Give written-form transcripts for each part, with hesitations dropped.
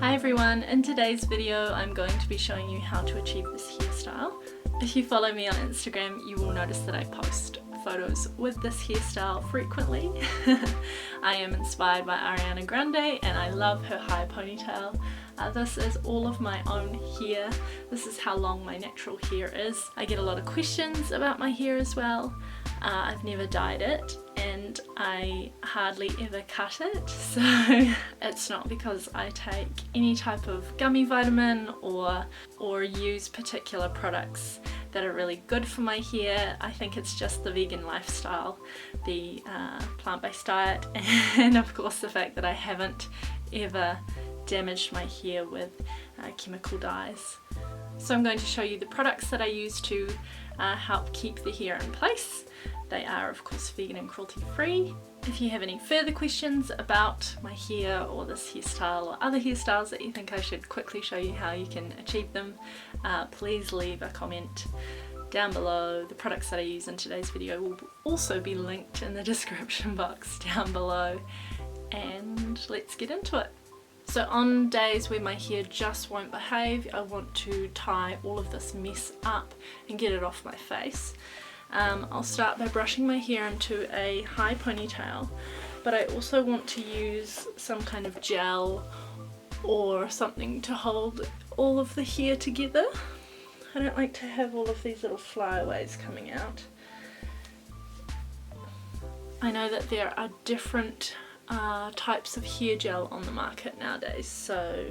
Hi everyone, in today's video I'm going to be showing you how to achieve this hairstyle. If you follow me on Instagram you will notice that I post photos with this hairstyle frequently. I am inspired by Ariana Grande and I love her high ponytail. This is all of my own hair. This is how long my natural hair is. I get a lot of questions about my hair as well. I've never dyed it and I hardly ever cut it, so it's not because I take any type of gummy vitamin or use particular products that are really good for my hair. I think it's just the vegan lifestyle, the plant-based diet, and of course the fact that I haven't ever damaged my hair with chemical dyes. So I'm going to show you the products that I use to help keep the hair in place. They are of course vegan and cruelty free. If you have any further questions about my hair or this hairstyle or other hairstyles that you think I should quickly show you how you can achieve them, please leave a comment down below. The products that I use in today's video will also be linked in the description box down below, and let's get into it. So on days where my hair just won't behave, I want to tie all of this mess up and get it off my face. I'll start by brushing my hair into a high ponytail, but I also want to use some kind of gel or something to hold all of the hair together. I don't like to have all of these little flyaways coming out. I know that there are different types of hair gel on the market nowadays, so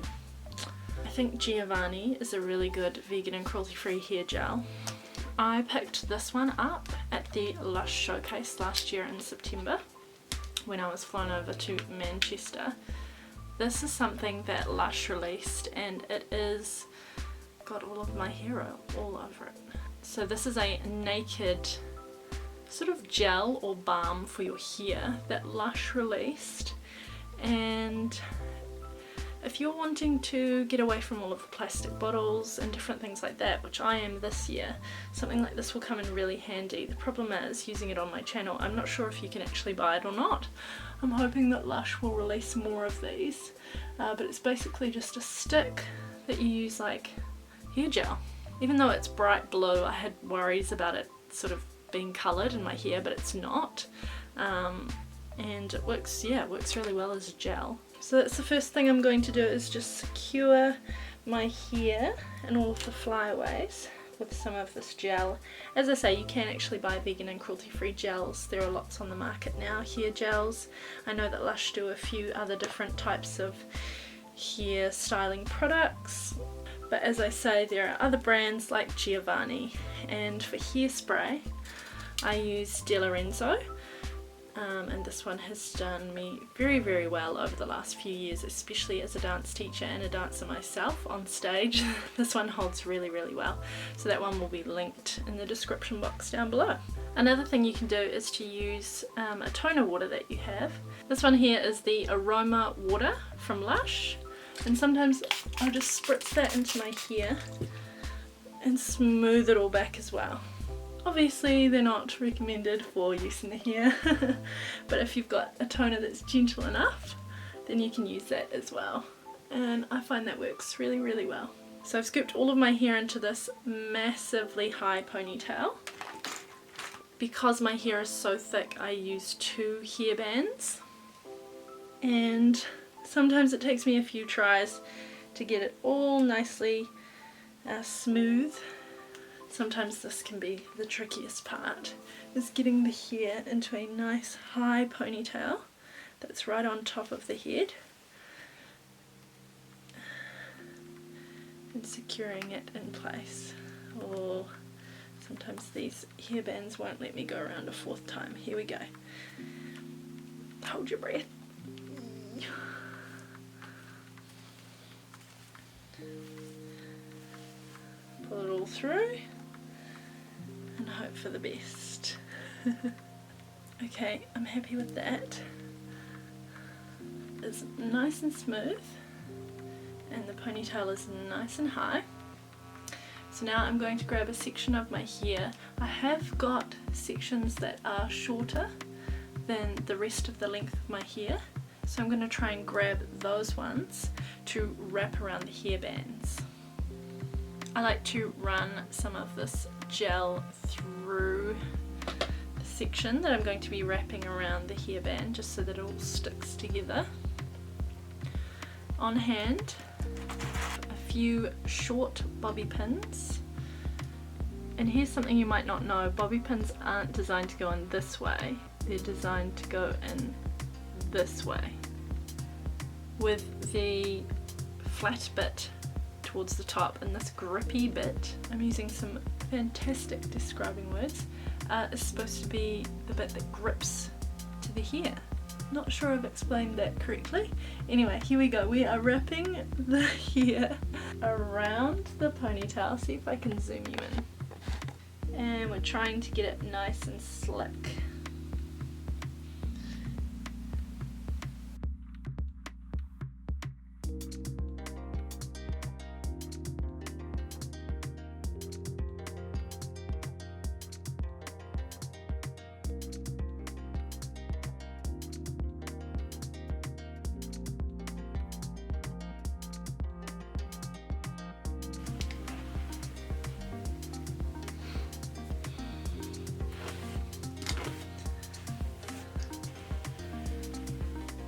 I think Giovanni is a really good vegan and cruelty free hair gel. I picked this one up at the Lush showcase last year in September when I was flown over to Manchester. This is something that Lush released and it is got all of my hair oil all over it. So this is a naked sort of gel or balm for your hair that Lush released, and if you're wanting to get away from all of the plastic bottles and different things like that, which I am this year, something like this will come in really handy. The problem is, using it on my channel, I'm not sure if you can actually buy it or not. I'm hoping that Lush will release more of these, but it's basically just a stick that you use like hair gel. Even though it's bright blue, I had worries about it sort of being coloured in my hair, but it's not. And it works, yeah, it works really well as a gel. So that's the first thing I'm going to do, is just secure my hair and all of the flyaways with some of this gel. As I say, you can actually buy vegan and cruelty free gels. There are lots on the market now, hair gels. I know that Lush do a few other different types of hair styling products. But as I say, there are other brands like Giovanni, and for hairspray I use De Lorenzo. And this one has done me very well over the last few years, especially as a dance teacher and a dancer myself on stage. This one holds really well, so that one will be linked in the description box down below. Another thing you can do is to use a toner water that you have. This one here is the Roma water from Lush, and sometimes I'll just spritz that into my hair and smooth it all back as well. Obviously they're not recommended for use in the hair, but if you've got a toner that's gentle enough, then you can use that as well. And I find that works really well. So I've scooped all of my hair into this massively high ponytail. Because my hair is so thick, I use 2 hair bands. And sometimes it takes me a few tries to get it all nicely smooth. Sometimes this can be the trickiest part, is getting the hair into a nice high ponytail that's right on top of the head and securing it in place. Or sometimes these hair bands won't let me go around a 4th time. Here we go. Hold your breath. Pull it all through and hope for the best. Okay, I'm happy with that. It's nice and smooth and the ponytail is nice and high. So now I'm going to grab a section of my hair. I have got sections that are shorter than the rest of the length of my hair, so I'm going to try and grab those ones to wrap around the hairbands. I like to run some of this gel through the section that I'm going to be wrapping around the hairband just so that it all sticks together. On hand, a few short bobby pins. And here's something you might not know, bobby pins aren't designed to go in this way, they're designed to go in this way. With the flat bit towards the top and this grippy bit, I'm using some fantastic describing words, is supposed to be the bit that grips to the hair. Not sure I've explained that correctly. Anyway, here we go. We are wrapping the hair around the ponytail. See if I can zoom you in. And we're trying to get it nice and slick.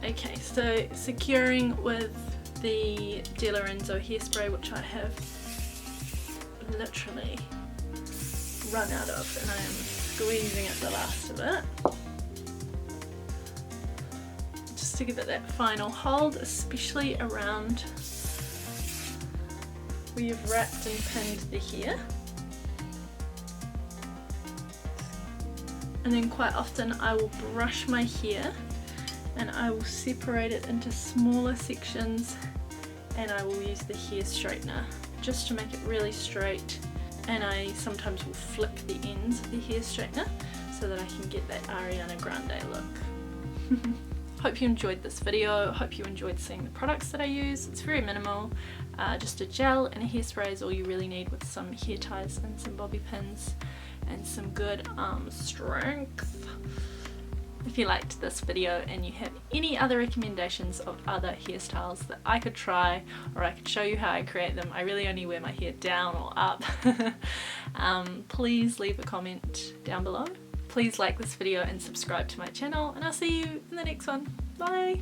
Okay, so securing with the De Lorenzo hairspray, which I have literally run out of, and I am squeezing at the last of it. Just to give it that final hold, especially around where you've wrapped and pinned the hair. And then quite often I will brush my hair and I will separate it into smaller sections, and I will use the hair straightener just to make it really straight, and I sometimes will flick the ends of the hair straightener so that I can get that Ariana Grande look. Hope you enjoyed this video, hope you enjoyed seeing the products that I use. It's very minimal, just a gel and a hairspray is all you really need, with some hair ties and some bobby pins and some good arm strength. If you liked this video and you have any other recommendations of other hairstyles that I could try, or I could show you how I create them, I really only wear my hair down or up, please leave a comment down below. Please like this video and subscribe to my channel, and I'll see you in the next one. Bye!